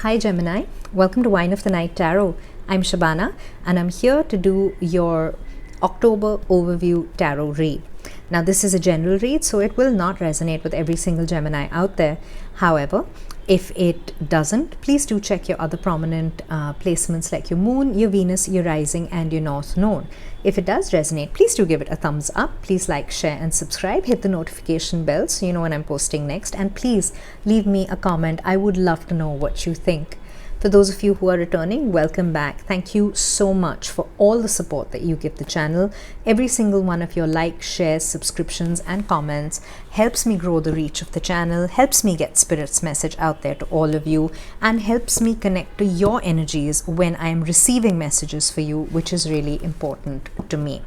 Hi Gemini, welcome to Wine of the Night Tarot. I'm Shabana and I'm here to do your October overview tarot read. Now this is a general read, so it will not resonate with every single Gemini out there. However, if it doesn't, please do check your other prominent placements like your moon, your Venus, your rising and your north node. If it does resonate, please do give it a thumbs up. Please like, share and subscribe. Hit the notification bell so you know when I'm posting next. And please leave me a comment. I would love to know what you think. For those of you who are returning, welcome back. Thank you so much for all the support that you give the channel. Every single one of your likes, shares, subscriptions and comments helps me grow the reach of the channel, helps me get Spirit's message out there to all of you, and helps me connect to your energies when I am receiving messages for you, which is really important to me.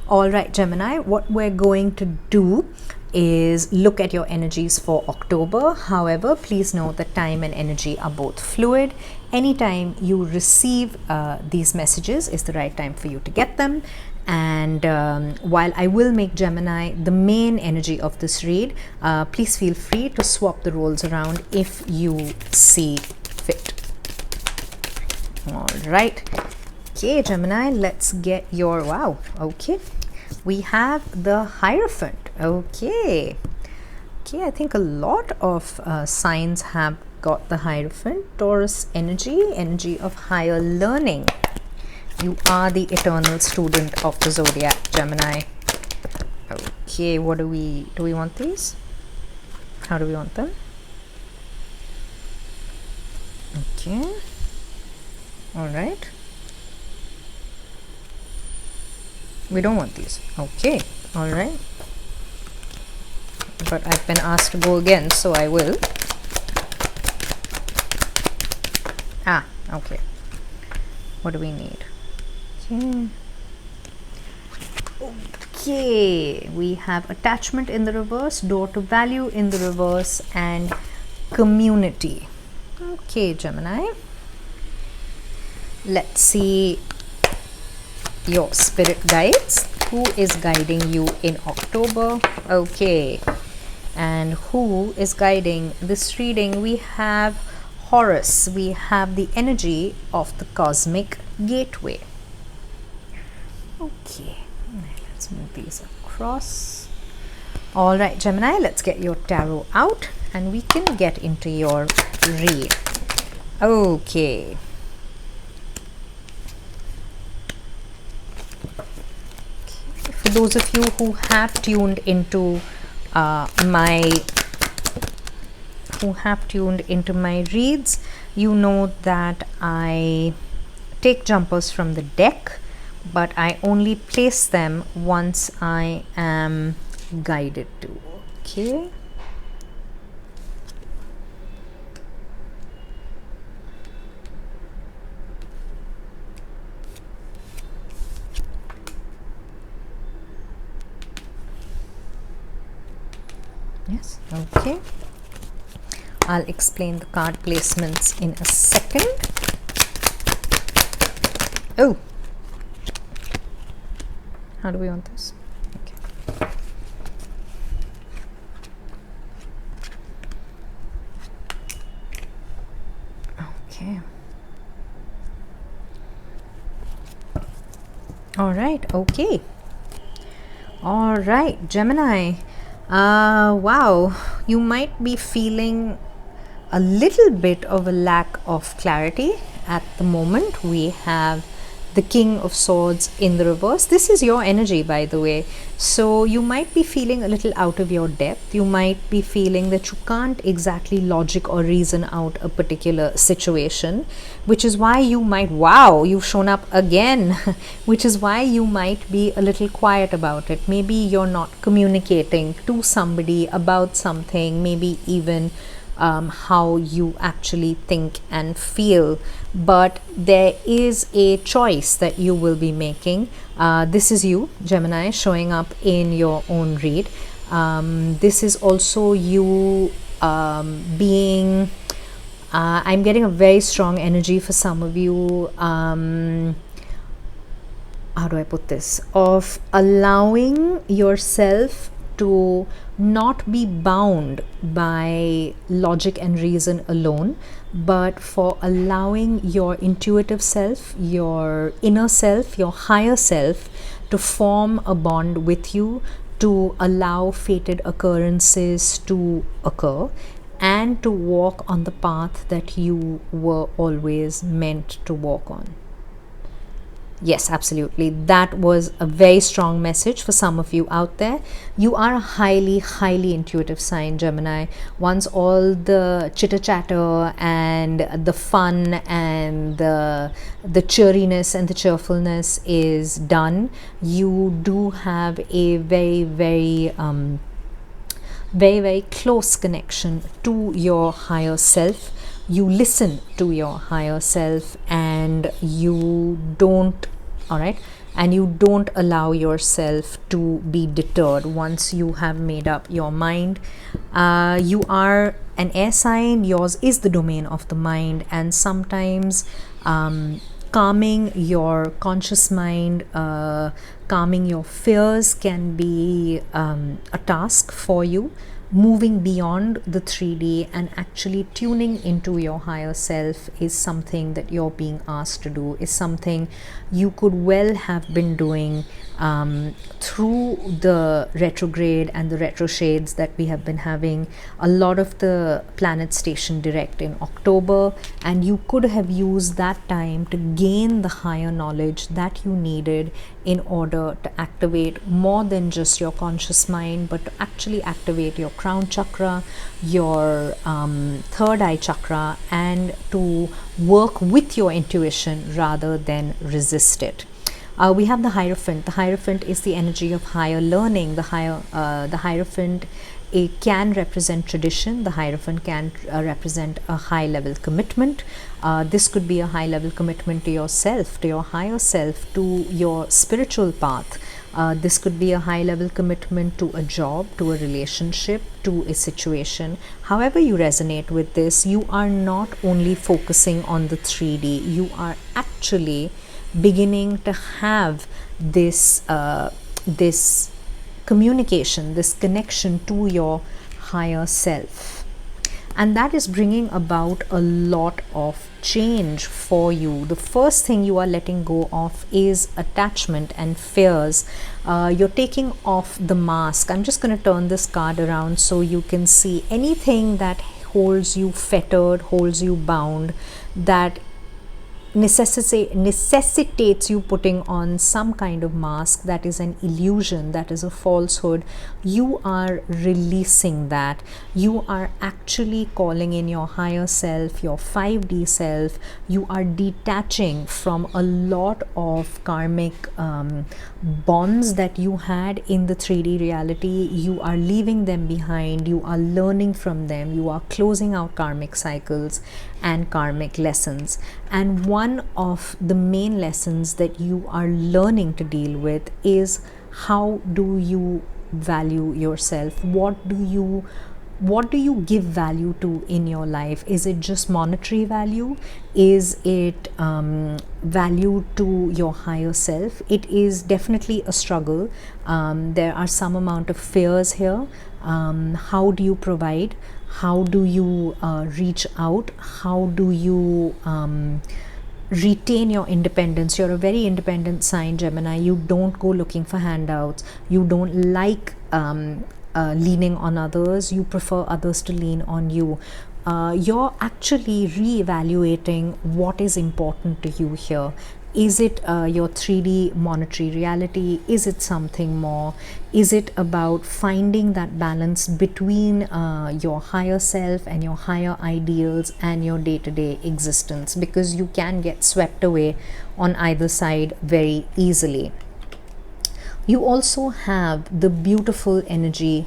All right, Gemini, what we're going to do is look at your energies for October. However, please note that time and energy are both fluid. Anytime you receive these messages is the right time for you to get them. And while I will make Gemini the main energy of this read, please feel free to swap the roles around if you see fit. All right. Okay, Gemini, let's get your, wow, okay. We have the Hierophant. Okay, I think a lot of signs have got the Hierophant. Taurus energy of higher learning. You are the eternal student of the zodiac, Gemini. Okay, what do we want these? How do we want them? Okay, all right. We don't want these. Okay, all right. But I've been asked to go again, so I will. Ah, okay. What do we need? Okay. Okay, we have attachment in the reverse, door to value in the reverse, and community. Okay, Gemini. Let's see your spirit guides. Who is guiding you in October? Okay, and who is guiding this reading? We have Horus. We have the energy of the cosmic gateway. Okay, let's move these across. All right, Gemini, let's get your tarot out and we can get into your read. Okay. For those of you who have tuned into my reads, you know that I take jumpers from the deck, but I only place them once I am guided to. Okay. Yes, okay. I'll explain the card placements in a second. Oh, how do we want this? Okay. Okay. All right, okay. All right, Gemini. Wow, you might be feeling a little bit of a lack of clarity at the moment. We have the King of Swords in the reverse. This is your energy, by the way. So you might be feeling a little out of your depth. You might be feeling that you can't exactly logic or reason out a particular situation, which is why you might, wow, you've shown up again, which is why you might be a little quiet about it. Maybe you're not communicating to somebody about something, maybe even how you actually think and feel, but there is a choice that you will be making. This is you, Gemini, showing up in your own read. This is also you being, I'm getting a very strong energy for some of you, how do I put this, of allowing yourself to not be bound by logic and reason alone, but for allowing your intuitive self, your inner self, your higher self to form a bond with you, to allow fated occurrences to occur, and to walk on the path that you were always meant to walk on. Yes, absolutely. That was a very strong message for some of you out there. You are a highly, highly intuitive sign, Gemini. Once all the chitter chatter and the fun and the cheeriness and the cheerfulness is done, you do have a very, very close connection to your higher self. You listen to your higher self, and you don't, all right, and you don't allow yourself to be deterred once you have made up your mind. You are an air sign. Yours is the domain of the mind, and sometimes calming your conscious mind, calming your fears can be a task for you. Moving beyond the 3D and actually tuning into your higher self is something that you're being asked to do, is something you could well have been doing through the retrograde and the retroshades that we have been having. A lot of the planets stationed direct in October, and you could have used that time to gain the higher knowledge that you needed in order to activate more than just your conscious mind, but to actually activate your crown chakra, your third eye chakra, and to work with your intuition rather than resist it. We have the Hierophant. The Hierophant is the energy of higher learning. The Hierophant, it can represent tradition. The Hierophant can represent a high level commitment. This could be a high level commitment to yourself, to your higher self, to your spiritual path. This could be a high level commitment to a job, to a relationship, to a situation. However you resonate with this, you are not only focusing on the 3D, you are actually beginning to have this this communication, this connection to your higher self, and that is bringing about a lot of change for you. The first thing you are letting go of is attachment and fears. You're taking off the mask. I'm just going to turn this card around so you can see anything that holds you fettered, holds you bound, that necessitates you putting on some kind of mask, that is an illusion, that is a falsehood. You are releasing that. You are actually calling in your higher self, your 5D self. You are detaching from a lot of karmic bonds that you had in the 3D reality. You are leaving them behind. You are learning from them. You are closing out karmic cycles and karmic lessons. And one of the main lessons that you are learning to deal with is, how do you value yourself? What do you give value to in your life? Is it just monetary value? Is it value to your higher self? It is definitely a struggle. There are some amount of fears here. How do you provide? How do you reach out? How do you retain your independence? You're a very independent sign, Gemini. You don't go looking for handouts. You don't like leaning on others. You prefer others to lean on you. You're actually reevaluating what is important to you here. Is it your 3D monetary reality? Is it something more? Is it about finding that balance between your higher self and your higher ideals and your day-to-day existence? Because you can get swept away on either side very easily. You also have the beautiful energy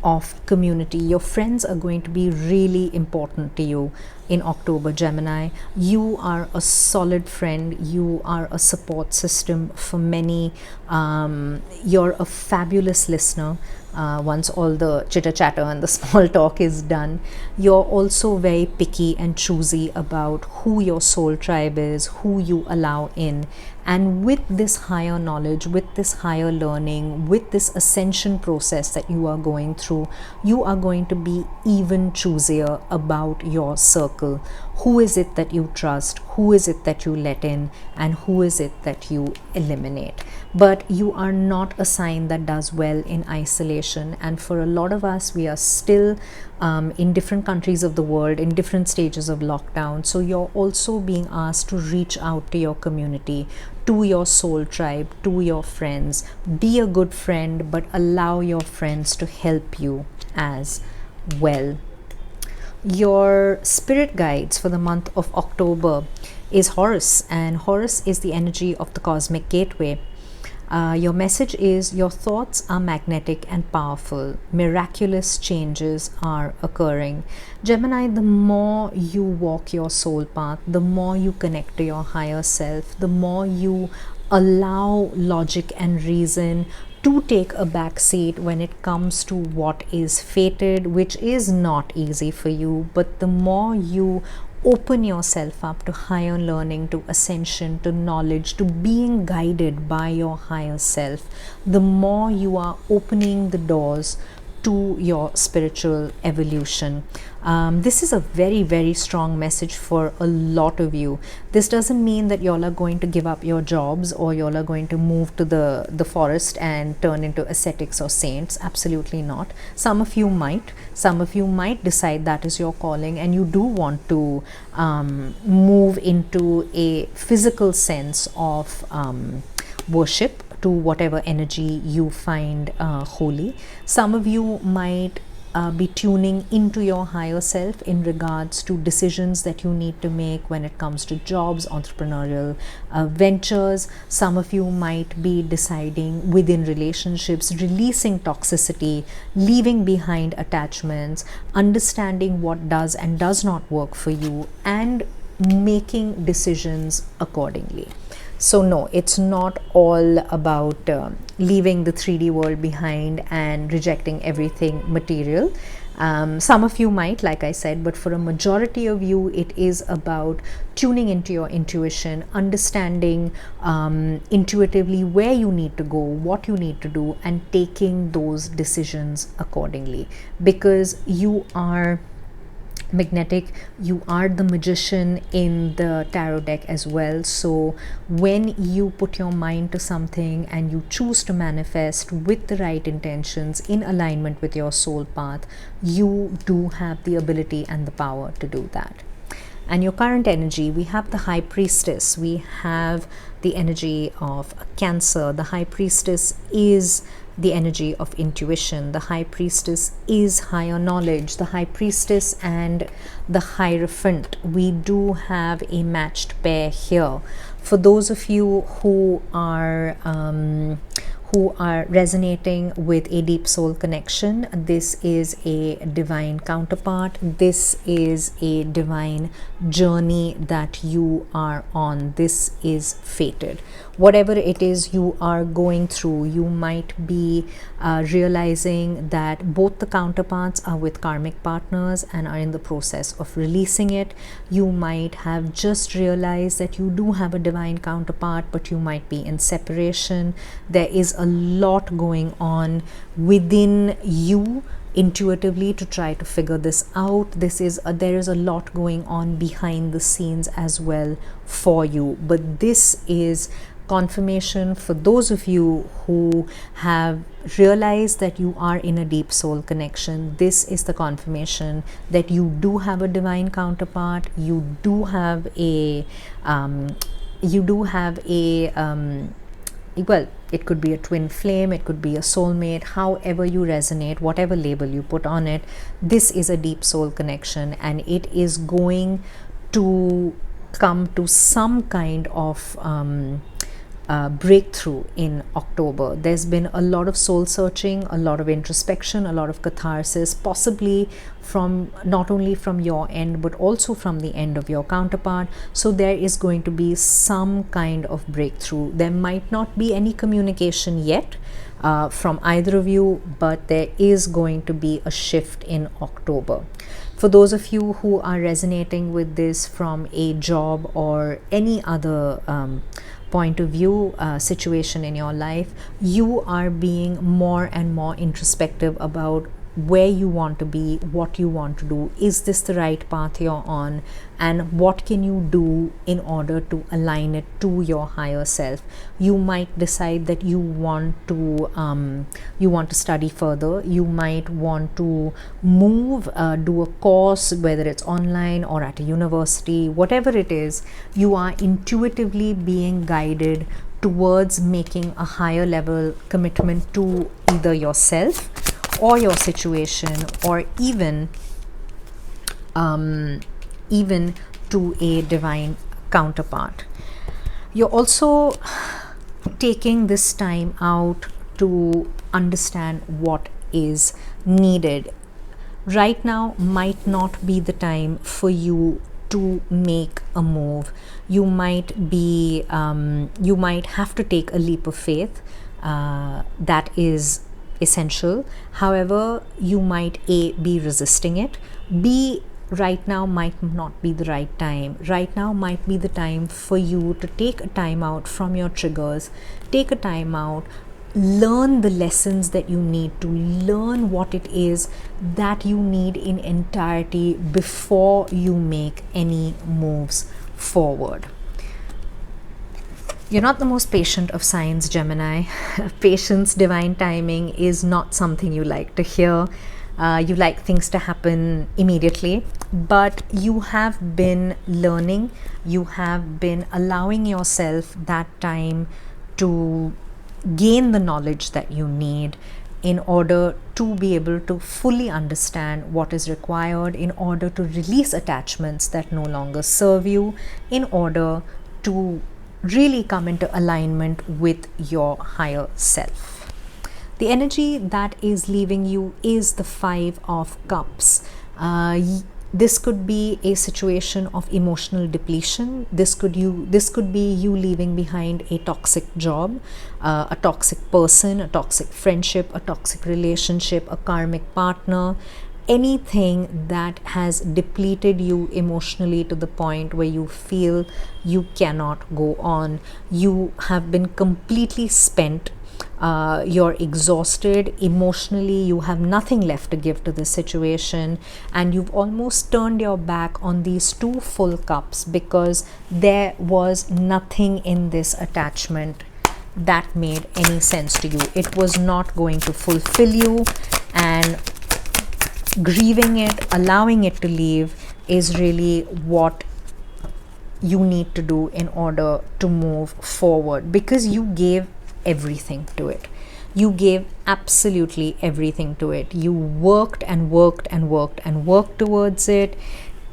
of community. Your friends are going to be really important to you in October, Gemini. You are a solid friend. You are a support system for many. You're a fabulous listener. Once all the chitter chatter and the small talk is done, you're also very picky and choosy about who your soul tribe is, who you allow in, And with this higher knowledge, with this higher learning, with this ascension process that you are going through, you are going to be even choosier about your circle. Who is it that you trust? Who is it that you let in? And who is it that you eliminate? But you are not a sign that does well in isolation. And for a lot of us, we are still in different countries of the world, in different stages of lockdown. So you're also being asked to reach out to your community, to your soul tribe, to your friends. Be a good friend, but allow your friends to help you as well. Your spirit guides for the month of October is Horus, and Horus is the energy of the cosmic gateway. Your message is your thoughts are magnetic and powerful. Miraculous changes are occurring. Gemini, the more you walk your soul path, the more you connect to your higher self, the more you allow logic and reason to take a back seat when it comes to what is fated, which is not easy for you. But the more you open yourself up to higher learning, to ascension, to knowledge, to being guided by your higher self, the more you are opening the doors to your spiritual evolution. This is a very, very strong message for a lot of you. This doesn't mean that y'all are going to give up your jobs, or y'all are going to move to the forest and turn into ascetics or saints. Absolutely not. Some of you might decide that is your calling, and you do want to move into a physical sense of worship to whatever energy you find holy. Some of you might be tuning into your higher self in regards to decisions that you need to make when it comes to jobs, entrepreneurial ventures. Some of you might be deciding within relationships, releasing toxicity, leaving behind attachments, understanding what does and does not work for you, and making decisions accordingly. So no, it's not all about leaving the 3D world behind and rejecting everything material. Some of you might, like I said, but for a majority of you, it is about tuning into your intuition, understanding intuitively where you need to go, what you need to do, and taking those decisions accordingly. Because you are magnetic, you are the magician in the tarot deck as well. So when you put your mind to something and you choose to manifest with the right intentions in alignment with your soul path, you do have the ability and the power to do that. And your current energy, we have the High Priestess, we have the energy of Cancer. The High Priestess is the energy of intuition. The High Priestess is higher knowledge. The High Priestess and the Hierophant, we do have a matched pair here. For those of you who are resonating with a deep soul connection, this is a divine counterpart. This is a divine journey that you are on. This is fated. Whatever it is you are going through, you might be realizing that both the counterparts are with karmic partners and are in the process of releasing it. You might have just realized that you do have a divine counterpart, but you might be in separation. There is a lot going on within you intuitively to try to figure this out. There is a lot going on behind the scenes as well for you, but this is confirmation for those of you who have realized that you are in a deep soul connection. This is the confirmation that you do have a divine counterpart. You do have a well, it could be a twin flame, it could be a soulmate, however you resonate, whatever label you put on it. This is a deep soul connection, and it is going to come to some kind of breakthrough in October. There's been a lot of soul searching, a lot of introspection, a lot of catharsis, possibly from not only from your end but also from the end of your counterpart. So there is going to be some kind of breakthrough. There might not be any communication yet from either of you, but there is going to be a shift in October. For those of you who are resonating with this from a job or any other point of view situation in your life, you are being more and more introspective about where you want to be, what you want to do. Is this the right path you're on? And what can you do in order to align it to your higher self? You might decide that you want to study further. You might want to move, do a course, whether it's online or at a university, whatever it is. You are intuitively being guided towards making a higher level commitment to either yourself or your situation, or even to a divine counterpart. You're also taking this time out to understand what is needed. Right now might not be the time for you to make a move. You might have to take a leap of faith. That is essential. However, you might be resisting it. Right now might not be the right time. Right now might be the time for you to take a time out from your triggers, take a time out, learn the lessons that you need to learn, what it is that you need in entirety before you make any moves forward. You're not the most patient of signs, Gemini. Patience, divine timing is not something you like to hear. You like things to happen immediately, but you have been learning, you have been allowing yourself that time to gain the knowledge that you need in order to be able to fully understand what is required, in order to release attachments that no longer serve you, in order to really come into alignment with your higher self. The energy that is leaving you is the 5 of Cups. This could be a situation of emotional depletion. This could be you leaving behind a toxic job, a toxic person, a toxic friendship, a toxic relationship, a karmic partner, anything that has depleted you emotionally to the point where you feel you cannot go on. You have been completely spent. You're exhausted emotionally, you have nothing left to give to this situation, and you've almost turned your back on these 2 full cups because there was nothing in this attachment that made any sense to you. It was not going to fulfill you, and grieving it, allowing it to leave is really what you need to do in order to move forward, because you gave everything to it. You gave absolutely everything to it. You worked and worked and worked and worked towards it.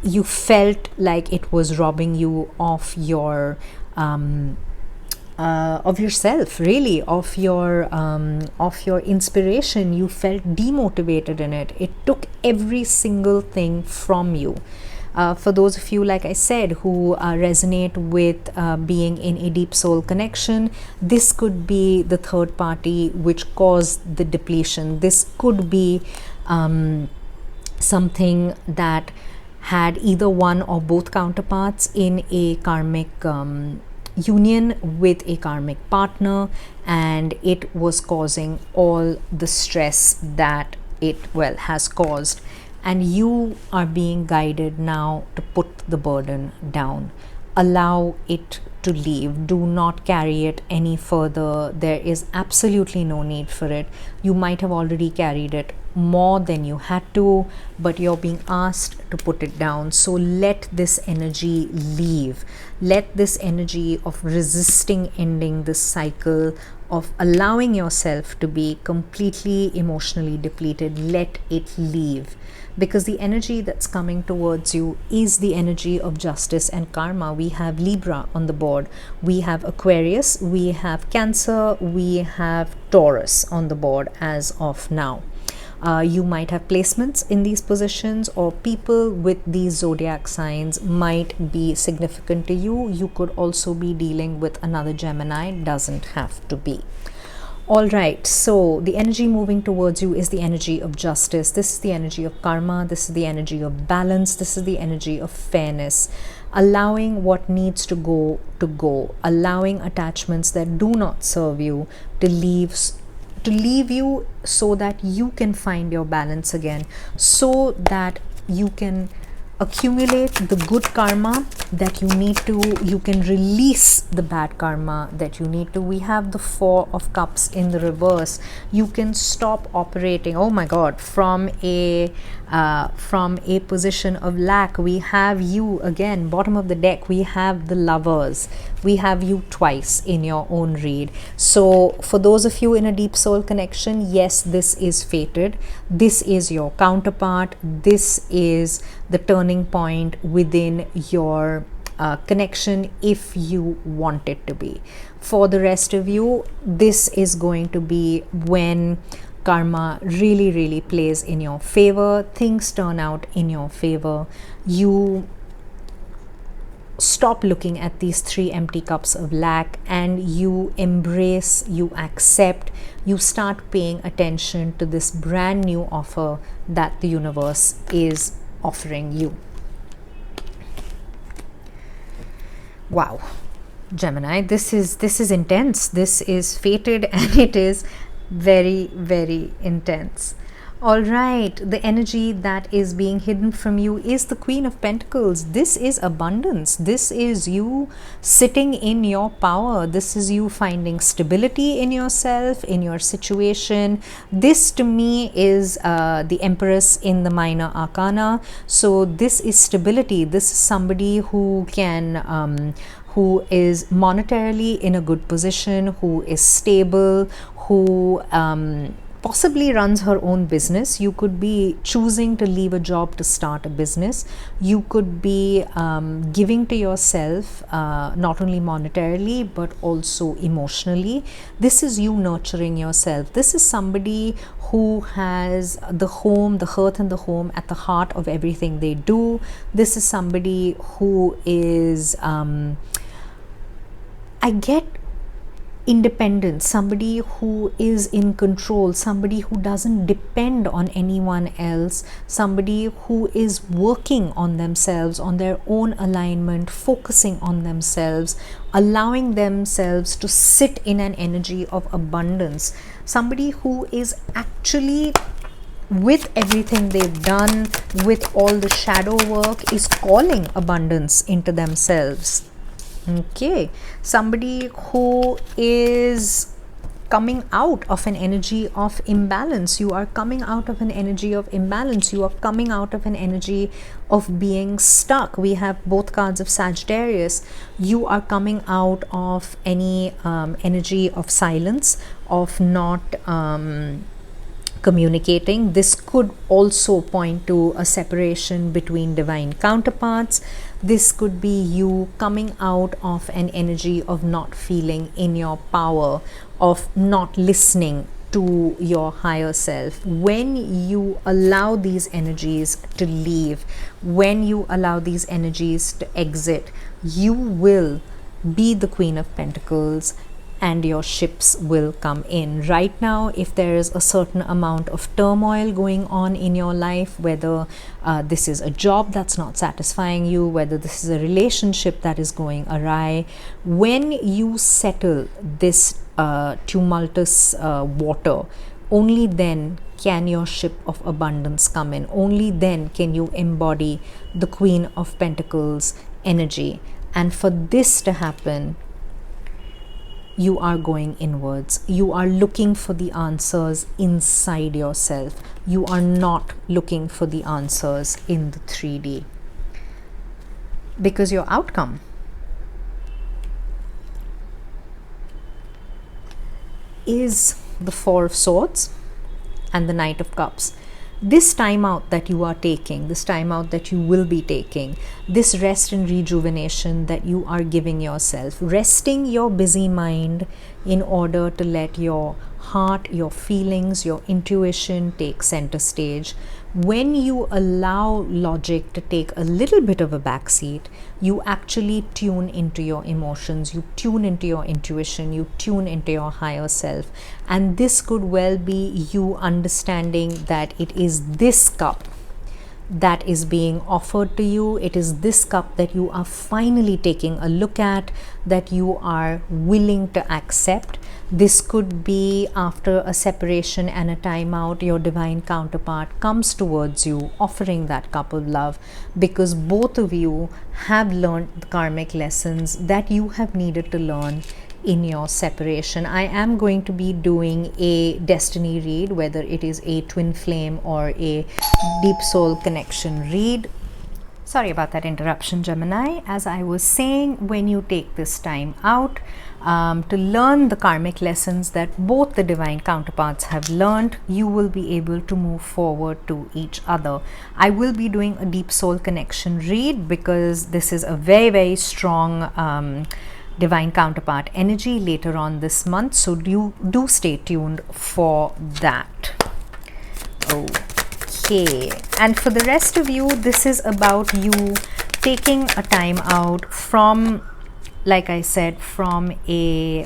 You felt like it was robbing you of your of yourself, really, of your inspiration. You felt demotivated in it. It took every single thing from you. For those of you, like I said, who resonate with being in a deep soul connection, this could be the third party which caused the depletion. This could be something that had either one or both counterparts in a karmic union with a karmic partner, and it was causing all the stress that it has caused. And you are being guided now to put the burden down. Allow it to leave. Do not carry it any further. There is absolutely no need for it. You might have already carried it more than you had to, but you're being asked to put it down. So let this energy leave. Let this energy of resisting ending this cycle, of allowing yourself to be completely emotionally depleted, let it leave. Because the energy that's coming towards you is the energy of justice and karma. We have Libra on the board, we have Aquarius, we have Cancer, we have Taurus on the board as of now. You might have placements in these positions, or people with these zodiac signs might be significant to you. You could also be dealing with another Gemini, doesn't have to be. All right, so the energy moving towards you is the energy of justice. This is the energy of karma. This is the energy of balance. This is the energy of fairness. Allowing what needs to go, allowing attachments that do not serve you to leave you, so that you can find your balance again, so that you can accumulate the good karma that you need to, you can release the bad karma that you need to. We have the Four of Cups in the reverse. You can stop operating, oh my god, from a position of lack. We have you again, bottom of the deck. We have the Lovers. We have you twice in your own read. So for those of you in a deep soul connection, yes, this is fated. This is your counterpart. This is the turning point within your connection, if you want it to be. For the rest of you, this is going to be when karma really plays in your favor. Things turn out in your favor. You stop looking at these three empty cups of lack, and you embrace, you accept, you start paying attention to this brand new offer that the universe is offering you. Wow, Gemini, this is intense. This is fated, and it is very intense. All right, the energy that is being hidden from you is the Queen of Pentacles. This is abundance. This is you sitting in your power. This is you finding stability in yourself, in your situation. This to me is the Empress in the Minor Arcana. So this is stability. This is somebody who can who is monetarily in a good position, who is stable, who possibly runs her own business. You could be choosing to leave a job to start a business. You could be giving to yourself, not only monetarily but also emotionally. This is you nurturing yourself. This is somebody who has the home, the hearth and the home at the heart of everything they do. This is somebody who is I get independent, somebody who is in control, somebody who doesn't depend on anyone else, somebody who is working on themselves, on their own alignment, focusing on themselves, allowing themselves to sit in an energy of abundance, somebody who is actually, with everything they've done, with all the shadow work, is calling abundance into themselves. Okay, somebody who is coming out of an energy of imbalance. You are coming out of an energy of imbalance. You are coming out of an energy of being stuck. We have both cards of Sagittarius. You are coming out of any energy of silence, of not communicating. This could also point to a separation between divine counterparts. This could be you coming out of an energy of not feeling in your power, of not listening to your higher self. When you allow these energies to leave, when you allow these energies to exit, you will be the Queen of Pentacles and your ships will come in. Right now, if there is a certain amount of turmoil going on in your life, whether this is a job that's not satisfying you, whether this is a relationship that is going awry, when you settle this tumultuous water, only then can your ship of abundance come in. Only then can you embody the Queen of Pentacles energy. And for this to happen, you are going inwards. You are looking for the answers inside yourself. You are not looking for the answers in the 3D. Because your outcome is the Four of Swords and the Knight of Cups. This time out that you are taking, this time out that you will be taking, this rest and rejuvenation that you are giving yourself, resting your busy mind in order to let your heart, your feelings, your intuition take center stage, When you allow logic to take a little bit of a backseat, you actually tune into your emotions, you tune into your intuition, you tune into your higher self. And this could well be you understanding that it is this cup that is being offered to you. It is this cup that you are finally taking a look at, that you are willing to accept. This could be after a separation and a timeout, your divine counterpart comes towards you offering that cup of love, because both of you have learned the karmic lessons that you have needed to learn in your separation. I am going to be doing a destiny read, whether it is a twin flame or a deep soul connection read. Sorry about that interruption, Gemini. As I was saying, when you take this time out to learn the karmic lessons that both the divine counterparts have learned, you will be able to move forward to each other. I will be doing a deep soul connection read because this is a very, very strong divine counterpart energy later on this month, so do stay tuned for that. Okay, and for the rest of you, this is about you taking a time out from, like I said, from a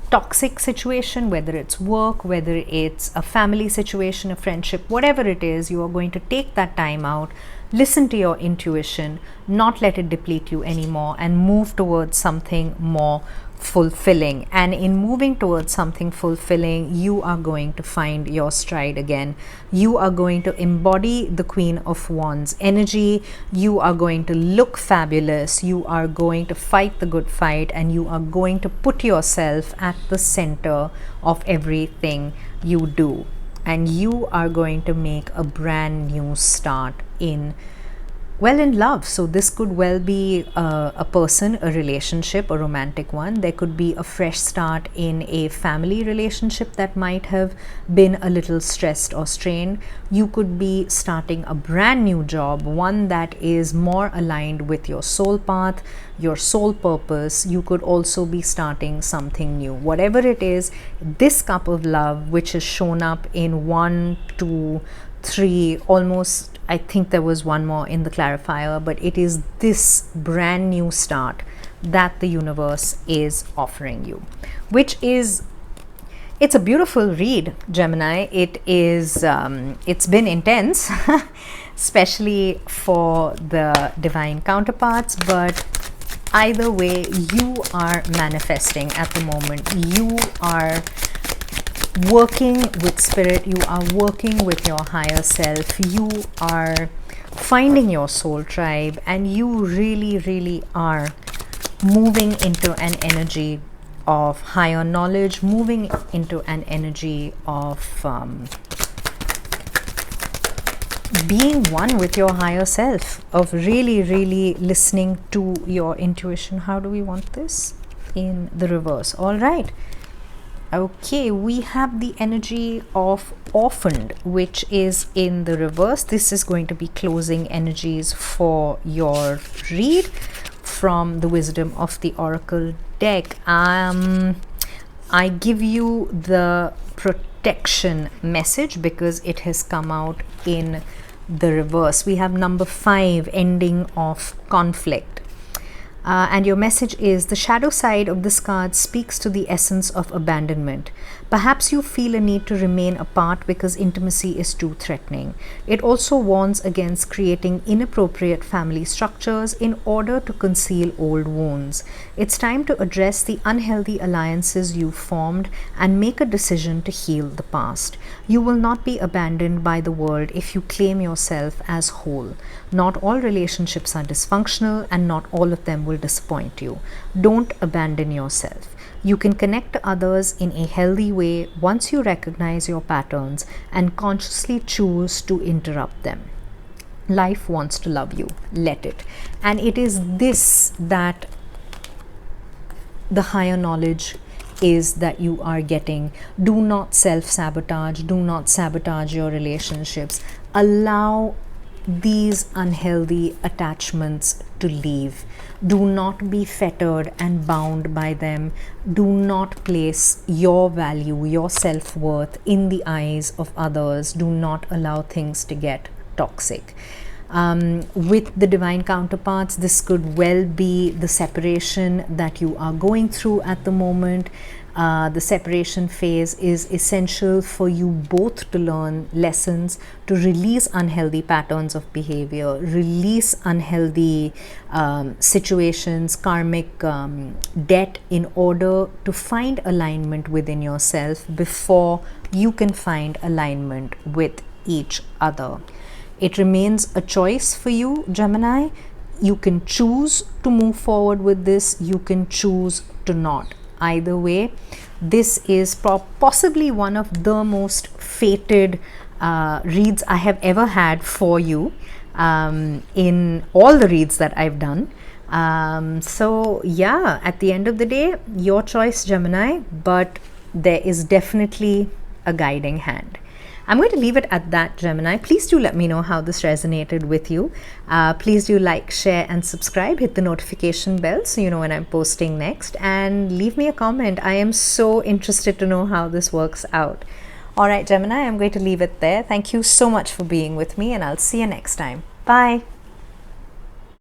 toxic situation, whether it's work, whether it's a family situation, a friendship, whatever it is. You are going to take that time out, listen to your intuition, not let it deplete you anymore, and move towards something more fulfilling. And in moving towards something fulfilling, you are going to find your stride again. You are going to embody the Queen of Wands energy. You are going to look fabulous. You are going to fight the good fight, and you are going to put yourself at the center of everything you do. And you are going to make a brand new start in love. So this could well be a person, a relationship, a romantic one. There could be a fresh start in a family relationship that might have been a little stressed or strained. You could be starting a brand new job, one that is more aligned with your soul path, your soul purpose. You could also be starting something new. Whatever it is, this cup of love, which is shown up in 1, 2, 3, almost, I think there was one more in the clarifier, but it is this brand new start that the universe is offering you, which is, it's a beautiful read, Gemini. It is, it's been intense, especially for the divine counterparts, but either way, you are manifesting at the moment. You are working with spirit, you are working with your higher self, you are finding your soul tribe, and you really, really are moving into an energy of higher knowledge, moving into an energy of being one with your higher self, of really, really listening to your intuition. How do we want this? In the reverse. All right. Okay, we have the energy of orphaned, which is in the reverse. This is going to be closing energies for your read from the Wisdom of the Oracle deck. I give you the protection message because it has come out in the reverse. We have number 5, ending of conflict. And your message is, the shadow side of this card speaks to the essence of abandonment. Perhaps you feel a need to remain apart because intimacy is too threatening. It also warns against creating inappropriate family structures in order to conceal old wounds. It's time to address the unhealthy alliances you formed and make a decision to heal the past. You will not be abandoned by the world if you claim yourself as whole. Not all relationships are dysfunctional, and not all of them will disappoint you. Don't abandon yourself. You can connect to others in a healthy way once you recognize your patterns and consciously choose to interrupt them. Life wants to love you. Let it. And it is this that the higher knowledge is that you are getting. Do not self-sabotage. Do not sabotage your relationships. Allow these unhealthy attachments to leave. Do not be fettered and bound by them. Do not place your value, your self-worth in the eyes of others. Do not allow things to get toxic. With the divine counterparts, this could well be the separation that you are going through at the moment. The separation phase is essential for you both to learn lessons, to release unhealthy patterns of behavior, release unhealthy situations, karmic debt, in order to find alignment within yourself before you can find alignment with each other. It remains a choice for you, Gemini. You can choose to move forward with this, you can choose to not. Either way, this is possibly one of the most fated reads I have ever had for you in all the reads that I've done. So yeah, at the end of the day, your choice, Gemini, but there is definitely a guiding hand. I'm going to leave it at that, Gemini. Please do let me know how this resonated with you. Please do like, share, and subscribe. Hit the notification bell so you know when I'm posting next. And leave me a comment. I am so interested to know how this works out. All right, Gemini, I'm going to leave it there. Thank you so much for being with me, and I'll see you next time. Bye.